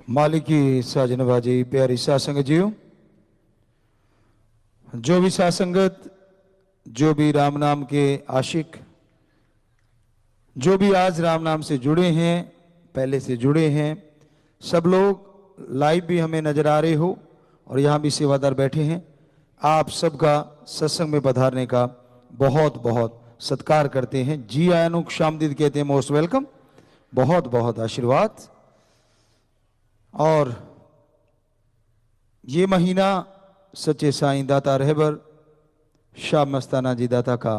मालिकी साजनबाजी प्यारी सासंग जीव, जो भी सासंगत, जो भी राम नाम के आशिक, जो भी आज राम नाम से जुड़े हैं, पहले से जुड़े हैं, सब लोग लाइव भी हमें नजर आ रहे हो और यहाँ भी सेवादार बैठे हैं, आप सबका सत्संग में पधारने का बहुत बहुत सत्कार करते हैं। जी आयानुक शामदीद कहते हैं, मोस्ट वेलकम, बहुत बहुत आशीर्वाद। और ये महीना सच्चे साईं दाता रहबर शाह मस्ताना जी दाता का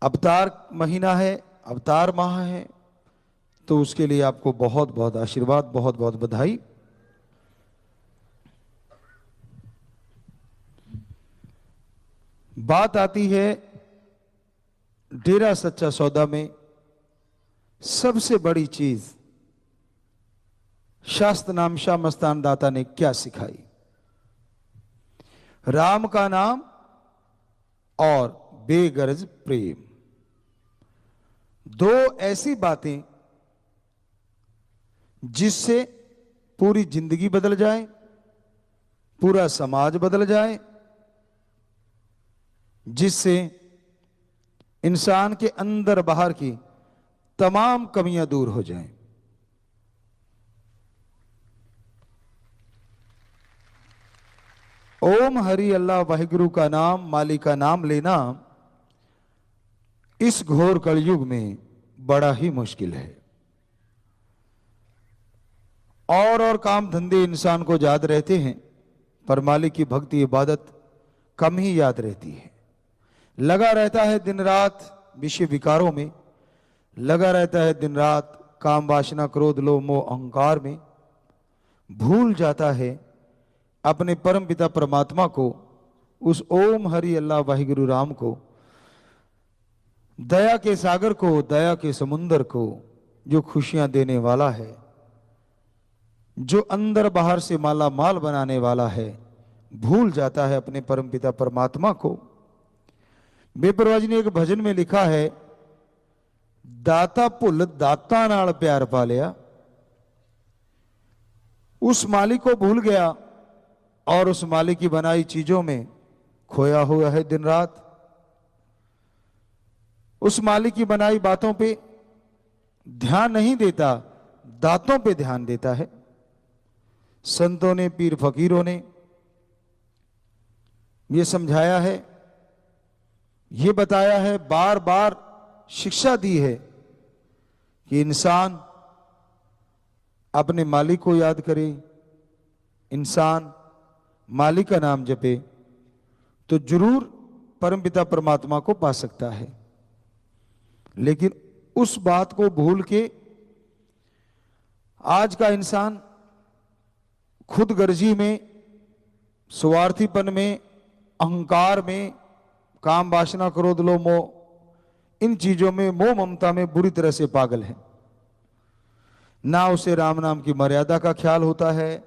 अवतार महीना है, अवतार माह है, तो उसके लिए आपको बहुत बहुत आशीर्वाद, बहुत बहुत बधाई। बात आती है डेरा सच्चा सौदा में सबसे बड़ी चीज शास्त्र नाम शाह मस्तान दाता ने क्या सिखाई। राम का नाम और बेगरज प्रेम, दो ऐसी बातें जिससे पूरी जिंदगी बदल जाए, पूरा समाज बदल जाए, जिससे इंसान के अंदर बाहर की तमाम कमियां दूर हो जाएं। ओम हरि अल्लाह वाहिगुरु का नाम, मालिक का नाम लेना इस घोर कलयुग में बड़ा ही मुश्किल है। और काम धंधे इंसान को याद रहते हैं, पर मालिक की भक्ति इबादत कम ही याद रहती है। लगा रहता है दिन रात विषय विकारों में, लगा रहता है दिन रात काम वासना क्रोध लोभ मोह अहंकार में, भूल जाता है अपने परम पिता परमात्मा को, उस ओम हरि अल्लाह वाहिगुरु राम को, दया के सागर को, दया के समुंदर को, जो खुशियां देने वाला है, जो अंदर बाहर से माला माल बनाने वाला है। भूल जाता है अपने परम पिता परमात्मा को। बेपरवाह जी ने एक भजन में लिखा है, दाता भुल दाता नाल प्यार पा लिया। उस मालिक को भूल गया और उस मालिक की बनाई चीजों में खोया हुआ है दिन रात। उस मालिक की बनाई बातों पे ध्यान नहीं देता, दातों पे ध्यान देता है। संतों ने, पीर फकीरों ने ये समझाया है, ये बताया है, बार बार शिक्षा दी है कि इंसान अपने मालिक को याद करे, इंसान मालिक का नाम जपे, तो जरूर परमपिता परमात्मा को पा सकता है। लेकिन उस बात को भूल के आज का इंसान खुद गर्जी में, स्वार्थीपन में, अहंकार में, काम वासना क्रोध लोभ मोह, इन चीजों में, मोह ममता में बुरी तरह से पागल है। ना उसे राम नाम की मर्यादा का ख्याल होता है,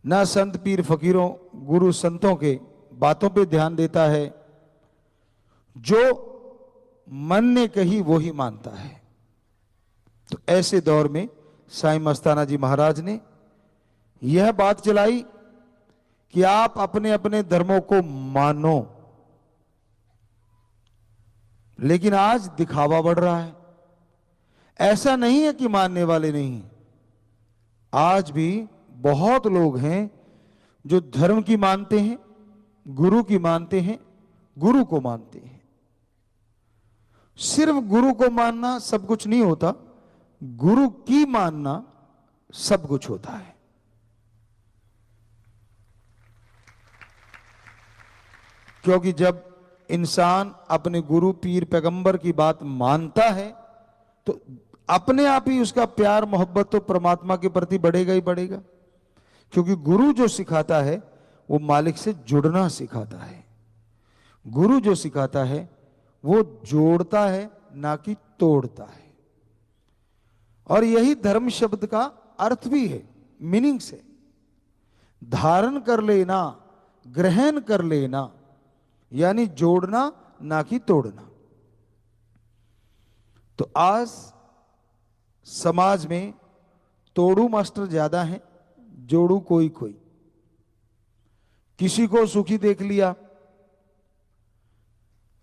ना संत पीर फकीरों गुरु संतों के बातों पे ध्यान देता है। जो मन ने कही वो ही मानता है। तो ऐसे दौर में साईं मस्ताना जी महाराज ने यह बात चलाई कि आप अपने अपने धर्मों को मानो। लेकिन आज दिखावा बढ़ रहा है। ऐसा नहीं है कि मानने वाले नहीं, आज भी बहुत लोग हैं जो धर्म की मानते हैं, गुरु की मानते हैं, गुरु को मानते हैं। सिर्फ गुरु को मानना सब कुछ नहीं होता, गुरु की मानना सब कुछ होता है। क्योंकि जब इंसान अपने गुरु पीर पैगंबर की बात मानता है तो अपने आप ही उसका प्यार मोहब्बत तो परमात्मा के प्रति बढ़ेगा ही बढ़ेगा। क्योंकि गुरु जो सिखाता है वो मालिक से जुड़ना सिखाता है। गुरु जो सिखाता है वो जोड़ता है, ना कि तोड़ता है। और यही धर्म शब्द का अर्थ भी है, मीनिंग से। धारण कर लेना, ग्रहण कर लेना, यानी जोड़ना, ना कि तोड़ना। तो आज समाज में तोड़ू मास्टर ज्यादा हैं, जोड़ू कोई कोई। किसी को सुखी देख लिया।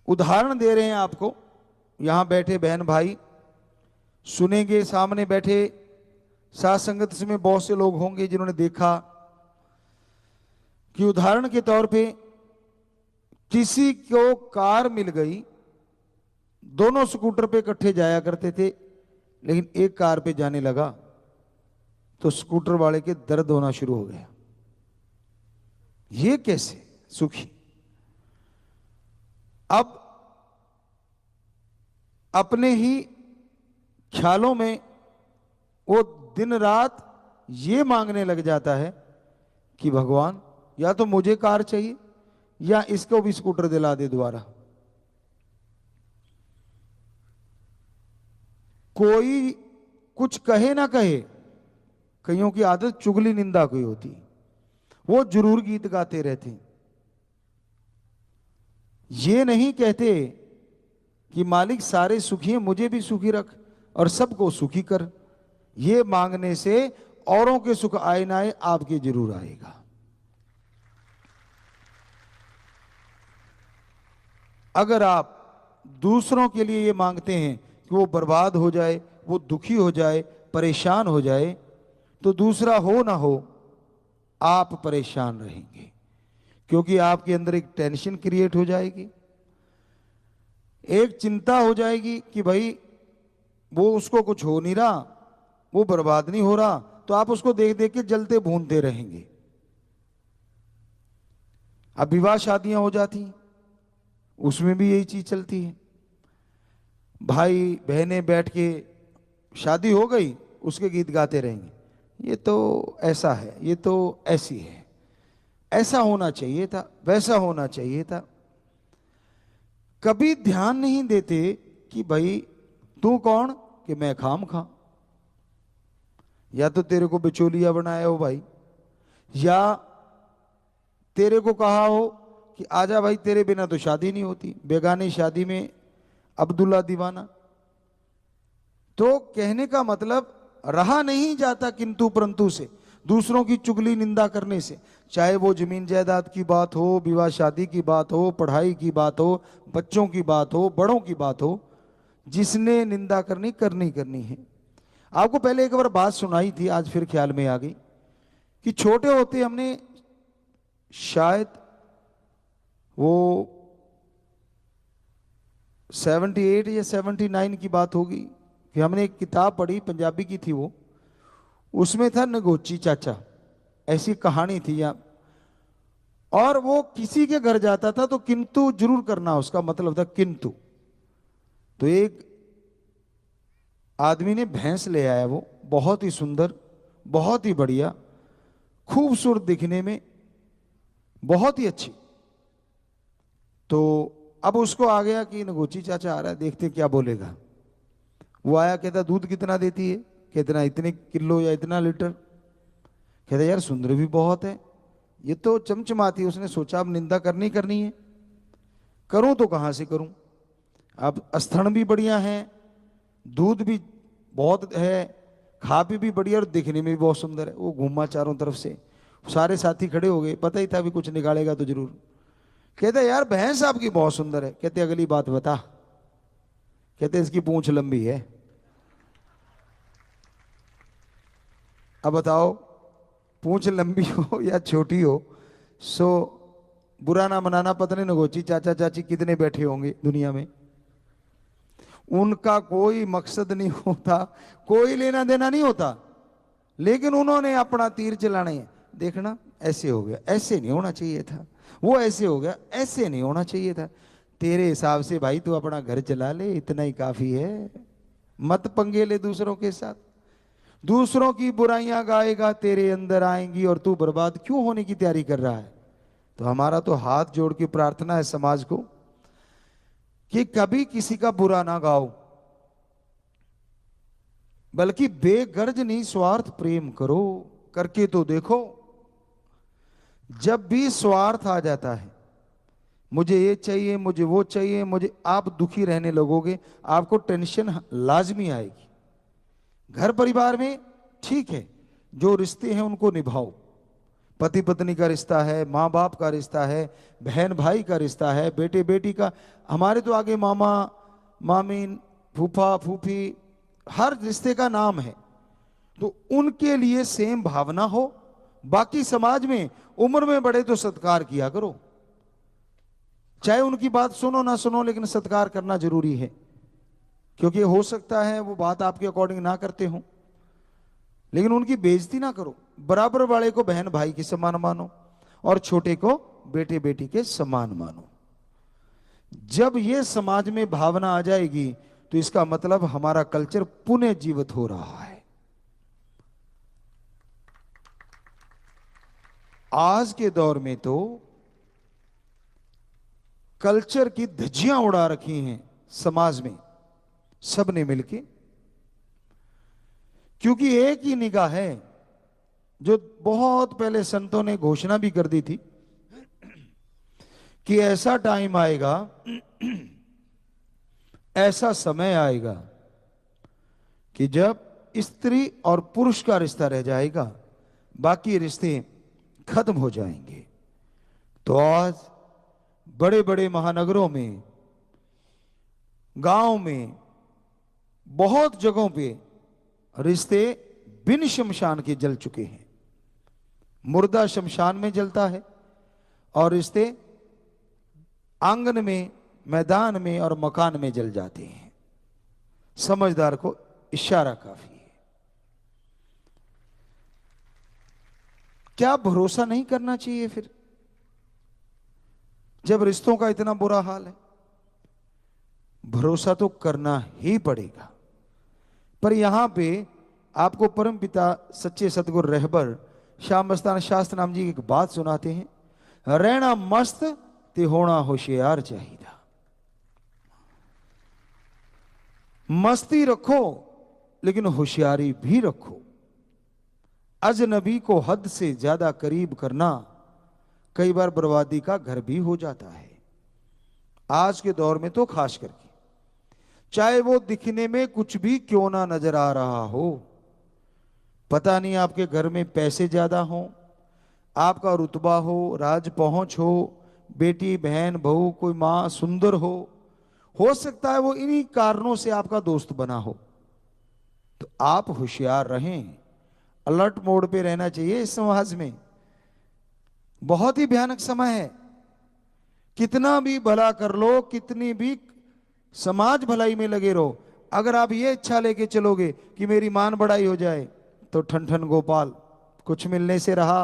उदाहरण दे रहे हैं आपको, यहां बैठे बहन भाई सुनेंगे, सामने बैठे साथ संगत में बहुत से लोग होंगे जिन्होंने देखा कि उदाहरण के तौर पे किसी को कार मिल गई, दोनों स्कूटर पे इकट्ठे जाया करते थे, लेकिन एक कार पे जाने लगा तो स्कूटर वाले के दर्द होना शुरू हो गया। ये कैसे सुखी? अब अपने ही ख्यालों में वो दिन रात ये मांगने लग जाता है कि भगवान या तो मुझे कार चाहिए या इसको भी स्कूटर दिला दे दोबारा। कोई कुछ कहे ना कहे, कईयों की आदत चुगली निंदा की होती, वो जरूर गीत गाते रहते। ये नहीं कहते कि मालिक सारे सुखी हैं, मुझे भी सुखी रख और सबको सुखी कर। ये मांगने से औरों के सुख आए ना आए, आपके जरूर आएगा। अगर आप दूसरों के लिए ये मांगते हैं कि वो बर्बाद हो जाए, वो दुखी हो जाए, परेशान हो जाए, तो दूसरा हो ना हो आप परेशान रहेंगे, क्योंकि आपके अंदर एक टेंशन क्रिएट हो जाएगी, एक चिंता हो जाएगी कि भाई वो उसको कुछ हो नहीं रहा, वो बर्बाद नहीं हो रहा, तो आप उसको देख देख के जलते भूनते रहेंगे। अब विवाह शादियां हो जाती हैं, उसमें भी यही चीज चलती है। भाई बहनें बैठ के शादी हो गई, उसके गीत गाते रहेंगे, ये तो ऐसा है, ये तो ऐसी है, ऐसा होना चाहिए था, वैसा होना चाहिए था। कभी ध्यान नहीं देते कि भाई तू कौन कि मैं खाम खा। या तो तेरे को बिचौलिया बनाया हो भाई, या तेरे को कहा हो कि आजा भाई तेरे बिना तो शादी नहीं होती, बेगानी शादी में अब्दुल्ला दीवाना। तो कहने का मतलब रहा नहीं जाता किंतु परंतु से, दूसरों की चुगली निंदा करने से, चाहे वो जमीन जायदाद की बात हो, विवाह शादी की बात हो, पढ़ाई की बात हो, बच्चों की बात हो, बड़ों की बात हो, जिसने निंदा करनी करनी है। आपको पहले एक बार बात सुनाई थी, आज फिर ख्याल में आ गई कि छोटे होते हमने शायद वो 78 या 79 की बात होगी कि हमने एक किताब पढ़ी, पंजाबी की थी वो, उसमें था नगोची चाचा, ऐसी कहानी थी या, और वो किसी के घर जाता था तो किंतु जरूर करना, उसका मतलब था किंतु। तो एक आदमी ने भैंस ले आया, वो बहुत ही सुंदर, बहुत ही बढ़िया, खूबसूरत दिखने में, बहुत ही अच्छी। तो अब उसको आ गया कि नगोची चाचा आ रहा है, देखते क्या बोलेगा। वो आया, कहता दूध कितना देती है, कितना, इतने किलो या इतना लीटर। कहता यार सुंदर भी बहुत है, ये तो चमचमाती है। उसने सोचा अब निंदा करनी है, करूं तो कहां से करूं, अब स्तन भी बढ़िया है, दूध भी बहुत है, खा भी बढ़िया और दिखने में भी बहुत सुंदर है। वो घूमा चारों तरफ से, सारे साथी खड़े हो गए, पता ही था भी कुछ निकालेगा तो जरूर। कहते यार भैंस आपकी बहुत सुंदर है। कहते अगली बात बता। कहते इसकी पूंछ लंबी है। अब बताओ, पूंछ लंबी हो या छोटी हो, सो बुरा ना मनाना, पता नहीं नगोची चाचा चाची कितने बैठे होंगे दुनिया में, उनका कोई मकसद नहीं होता, कोई लेना देना नहीं होता, लेकिन उन्होंने अपना तीर चलाने है। देखना ऐसे हो गया, ऐसे नहीं होना चाहिए था, वो ऐसे हो गया, ऐसे नहीं होना चाहिए था। तेरे हिसाब से भाई तू अपना घर चला ले, इतना ही काफी है, मत पंगे ले दूसरों के साथ। दूसरों की बुराइयां गाएगा, तेरे अंदर आएंगी और तू बर्बाद क्यों होने की तैयारी कर रहा है। तो हमारा तो हाथ जोड़ के प्रार्थना है समाज को कि कभी किसी का बुरा ना गाओ, बल्कि बेगर्ज निस्वार्थ प्रेम करो। करके तो देखो। जब भी स्वार्थ आ जाता है, मुझे ये चाहिए, मुझे वो चाहिए, मुझे, आप दुखी रहने लगोगे, आपको टेंशन लाजमी आएगी। घर परिवार में ठीक है, जो रिश्ते हैं उनको निभाओ। पति पत्नी का रिश्ता है, माँ बाप का रिश्ता है, बहन भाई का रिश्ता है, बेटे बेटी का। हमारे तो आगे मामा मामी फूफा फूफी हर रिश्ते का नाम है, तो उनके लिए सेम भावना हो। बाकी समाज में उम्र में बड़े तो सत्कार किया करो, चाहे उनकी बात सुनो ना सुनो, लेकिन सत्कार करना जरूरी है, क्योंकि हो सकता है वो बात आपके अकॉर्डिंग ना करते हो, लेकिन उनकी बेइज्जती ना करो। बराबर वाले को बहन भाई के समान मानो और छोटे को बेटे बेटी के समान मानो। जब ये समाज में भावना आ जाएगी तो इसका मतलब हमारा कल्चर पुनः जीवित हो रहा है। आज के दौर में तो कल्चर की धज्जियां उड़ा रखी हैं समाज में सबने मिलके, क्योंकि एक ही निगाह है जो बहुत पहले संतों ने घोषणा भी कर दी थी कि ऐसा टाइम आएगा, ऐसा समय आएगा कि जब स्त्री और पुरुष का रिश्ता रह जाएगा, बाकी रिश्ते खत्म हो जाएंगे। तो आज बड़े बड़े महानगरों में, गांव में, बहुत जगहों पे रिश्ते बिन शमशान के जल चुके हैं। मुर्दा शमशान में जलता है और रिश्ते आंगन में, मैदान में और मकान में जल जाते हैं। समझदार को इशारा काफी है। क्या भरोसा नहीं करना चाहिए फिर, जब रिश्तों का इतना बुरा हाल है? भरोसा तो करना ही पड़ेगा। पर यहां पे आपको परमपिता सच्चे सतगुरु रहबर श्याम मस्तान शास्त्र नाम जी एक बात सुनाते हैं, रहना मस्त ते होना होशियार चाहिए। मस्ती रखो लेकिन होशियारी भी रखो। अजनबी को हद से ज्यादा करीब करना कई बार बर्बादी का घर भी हो जाता है। आज के दौर में तो खास करके, चाहे वो दिखने में कुछ भी क्यों ना नजर आ रहा हो, पता नहीं आपके घर में पैसे ज्यादा हो, आपका रुतबा हो, राज पहुंच हो, बेटी बहन बहू कोई मां सुंदर हो सकता है वो इन्हीं कारणों से आपका दोस्त बना हो। तो आप होशियार रहें, अलर्ट मोड पे रहना चाहिए। इस समाज में बहुत ही भयानक समय है। कितना भी भला कर लो, कितनी भी समाज भलाई में लगे रहो, अगर आप ये इच्छा लेके चलोगे कि मेरी मान बढ़ाई हो जाए, तो ठन ठन गोपाल कुछ मिलने से रहा।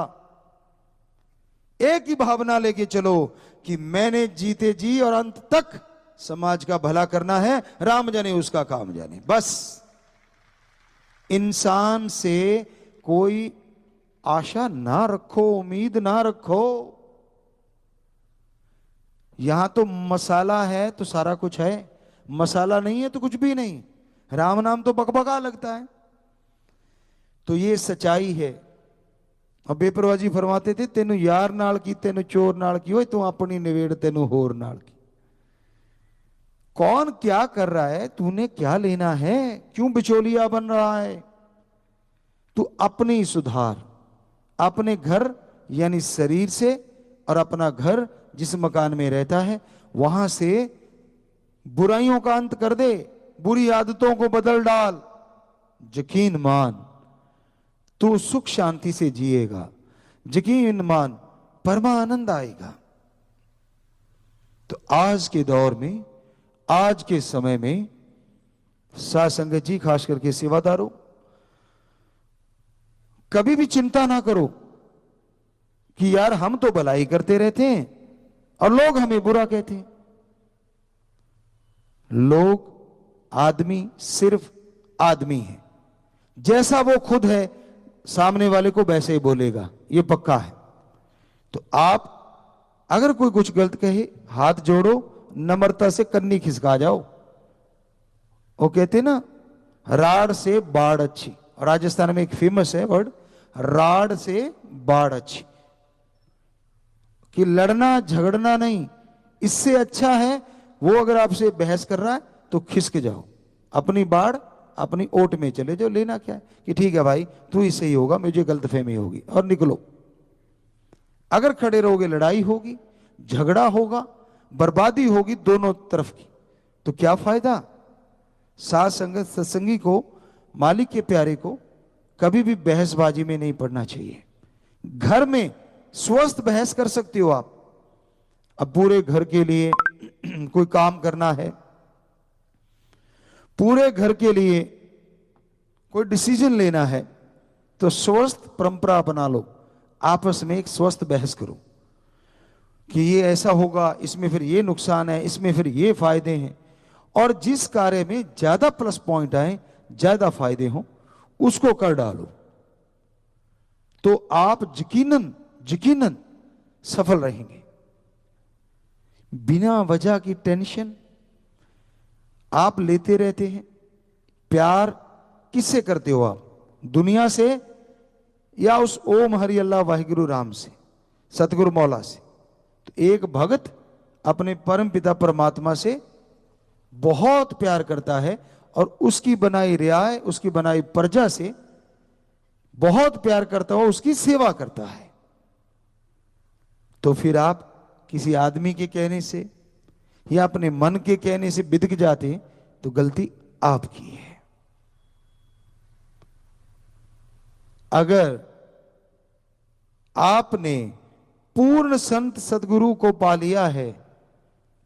एक ही भावना लेके चलो कि मैंने जीते जी और अंत तक समाज का भला करना है, राम जाने उसका काम जाने। बस इंसान से कोई आशा ना रखो, उम्मीद ना रखो। यहां तो मसाला है तो सारा कुछ है, मसाला नहीं है तो कुछ भी नहीं। राम नाम तो बकबका लगता है। तो ये सच्चाई है। और बेपरवाह जी फरमाते थे, तेनू यार नाल की तेनू चोर नाल की, ओए तू अपनी निवेड़ तेनू होर नाल की। कौन क्या कर रहा है, तूने क्या लेना है, क्यों बिचौलिया बन रहा है? तू अपनी सुधार, अपने घर यानी शरीर से, और अपना घर जिस मकान में रहता है वहां से बुराइयों का अंत कर दे, बुरी आदतों को बदल डाल। यकीन मान तू सुख शांति से जिएगा, यकीन मान परमानंद आएगा। तो आज के दौर में, आज के समय में साध संगत जी, खास करके सेवादारों, कभी भी चिंता ना करो कि यार हम तो भलाई करते रहते हैं और लोग हमें बुरा कहते हैं। लोग, आदमी सिर्फ आदमी है, जैसा वो खुद है सामने वाले को वैसे ही बोलेगा, ये पक्का है। तो आप अगर कोई कुछ गलत कहे, हाथ जोड़ो, नम्रता से कन्नी खिसका जाओ। वो कहते ना, राड़ से बाढ़ अच्छी। राजस्थान में एक फेमस है वर्ड, राड़ से बाढ़ अच्छी, कि लड़ना झगड़ना नहीं। इससे अच्छा है वो अगर आपसे बहस कर रहा है तो खिसक जाओ, अपनी बाढ़ अपनी ओट में चले जो, लेना क्या है कि ठीक है भाई तू ही सही होगा, मुझे गलतफहमी होगी, और निकलो। अगर खड़े रहोगे लड़ाई होगी, झगड़ा होगा, बर्बादी होगी दोनों तरफ की, तो क्या फायदा। साथ संगत सत्संगी को, मालिक के प्यारे को कभी भी बहसबाजी में नहीं पड़ना चाहिए। घर में स्वस्थ बहस कर सकते हो आप। अब पूरे घर के लिए कोई काम करना है, पूरे घर के लिए कोई डिसीजन लेना है, तो स्वस्थ परंपरा बना लो, आपस में एक स्वस्थ बहस करो कि ये ऐसा होगा, इसमें फिर ये नुकसान है, इसमें फिर ये फायदे हैं, और जिस कार्य में ज्यादा प्लस पॉइंट आए, ज्यादा फायदे हों, उसको कर डालो, तो आप यकीनन यकीनन सफल रहेंगे। बिना वजह की टेंशन आप लेते रहते हैं। प्यार किससे करते हो आप, दुनिया से या उस ओम हरि अल्लाह वाहिगुरु राम से, सतगुरु मौला से। तो एक भक्त अपने परम पिता परमात्मा से बहुत प्यार करता है और उसकी बनाई रियाय, उसकी बनाई प्रजा से बहुत प्यार करता हो, उसकी सेवा करता है। तो फिर आप किसी आदमी के कहने से या अपने मन के कहने से बिदक जाते, तो गलती आपकी है। अगर आपने पूर्ण संत सदगुरु को पा लिया है,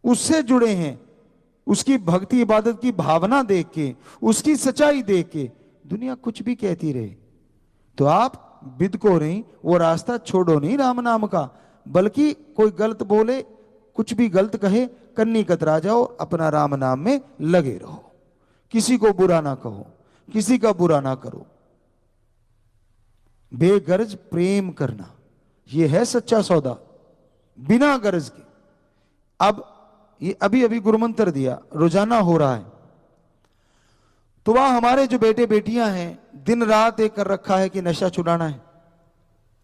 उससे जुड़े हैं, उसकी भक्ति इबादत की भावना देख के, उसकी सच्चाई देख के दुनिया कुछ भी कहती रहे, तो आप बिदको नहीं, वो रास्ता छोड़ो नहीं राम नाम का, बल्कि कोई गलत बोले, कुछ भी गलत कहे, कन्नी कतरा जाओ, अपना राम नाम में लगे रहो। किसी को बुरा ना कहो, किसी का बुरा ना करो। बेगर्ज प्रेम करना, यह है सच्चा सौदा, बिना गरज के। अब ये अभी अभी गुरुमंत्र दिया, रोजाना हो रहा है, तो वह हमारे जो बेटे बेटियां हैं, दिन रात एक कर रखा है कि नशा छुड़ाना है।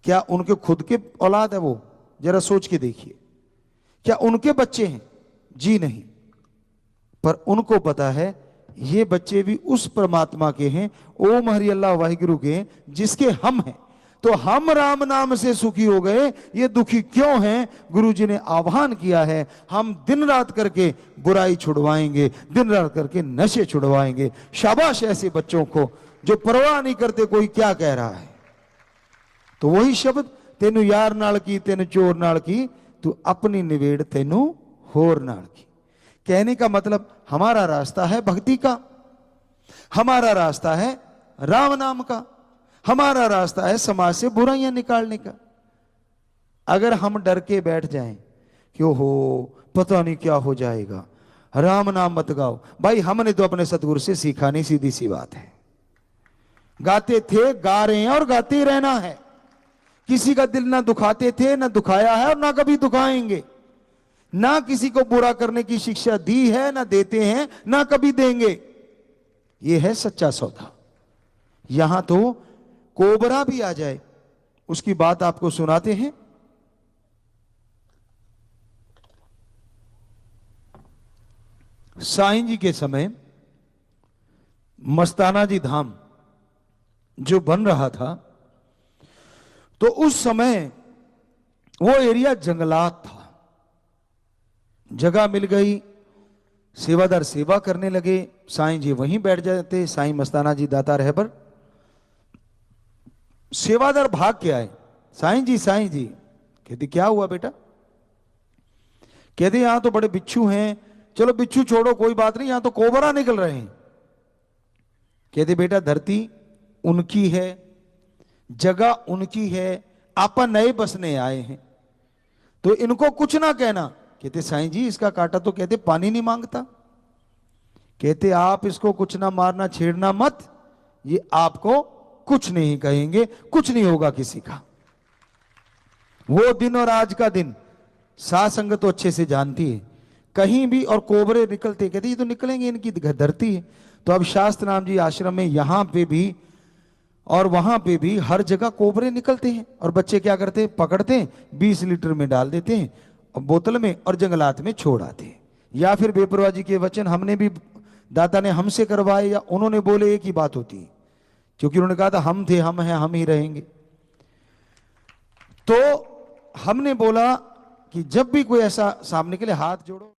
क्या उनके खुद के औलाद है वो? जरा सोच के देखिए। क्या उनके बच्चे हैं? जी नहीं। पर उनको पता है ये बच्चे भी उस परमात्मा के हैं, ओम हरि अल्लाह वाहिगुरु के, जिसके हम हैं। तो हम राम नाम से सुखी हो गए, ये दुखी क्यों हैं? गुरु जी ने आह्वान किया है, हम दिन रात करके बुराई छुड़वाएंगे, दिन रात करके नशे छुड़वाएंगे। शाबाश ऐसे बच्चों को जो परवाह नहीं करते कोई क्या कह रहा है। तो वही शब्द, तेनू यार नाल की, तेन चोर नाल की, तू अपनी निवेड़ तेनू होर नाल की। कहने का मतलब हमारा रास्ता है भक्ति का, हमारा रास्ता है राम नाम का, हमारा रास्ता है समाज से बुराइयां निकालने का। अगर हम डर के बैठ जाएं कि ओहो पता नहीं क्या हो जाएगा, राम नाम मत गाओ, भाई हमने तो अपने सतगुरु से सीखा नहीं, सीधी सी बात है। गाते थे, गा रहे हैं और गाते ही रहना है। किसी का दिल ना दुखाते थे, ना दुखाया है और ना कभी दुखाएंगे। ना किसी को बुरा करने की शिक्षा दी है, ना देते हैं, ना कभी देंगे। यह है सच्चा सौदा। यहां तो कोबरा भी आ जाए, उसकी बात आपको सुनाते हैं। साईं जी के समय मस्ताना जी धाम जो बन रहा था, तो उस समय वो एरिया जंगलात था। जगह मिल गई, सेवादार सेवा करने लगे, साईं जी वहीं बैठ जाते, साईं मस्ताना जी दाता रहबर। सेवादार भाग के आए, साईं जी। कहते क्या हुआ बेटा? कहते यहां तो बड़े बिच्छू हैं। चलो बिच्छू छोड़ो, कोई बात नहीं, यहां तो कोबरा निकल रहे हैं। कहते बेटा धरती उनकी है, जगह उनकी है, आपा नए बसने आए हैं, तो इनको कुछ ना कहना। कहते साईं जी इसका कांटा तो कहते पानी नहीं मांगता। कहते आप इसको कुछ ना मारना, छेड़ना मत, ये आपको कुछ नहीं कहेंगे, कुछ नहीं होगा किसी का। वो दिन और आज का दिन साध संगत तो अच्छे से जानती है, कहीं भी और कोबरे निकलते, कहते ये तो निकलेंगे, इनकी धरती है। तो अब शास्त्र नाम जी आश्रम में यहां पे भी और वहां पे भी हर जगह कोबरे निकलते हैं, और बच्चे क्या करते हैं? पकड़ते हैं, 20 लीटर में डाल देते हैं बोतल में और जंगलात में छोड़ आते हैं। या फिर बेपरवाह जी के वचन हमने भी दाता ने हमसे करवाए या उन्होंने बोले, एक ही बात होती है, क्योंकि उन्होंने कहा था हम थे, हम हैं, हम ही रहेंगे। तो हमने बोला कि जब भी कोई ऐसा सामने के लिए हाथ जोड़ो।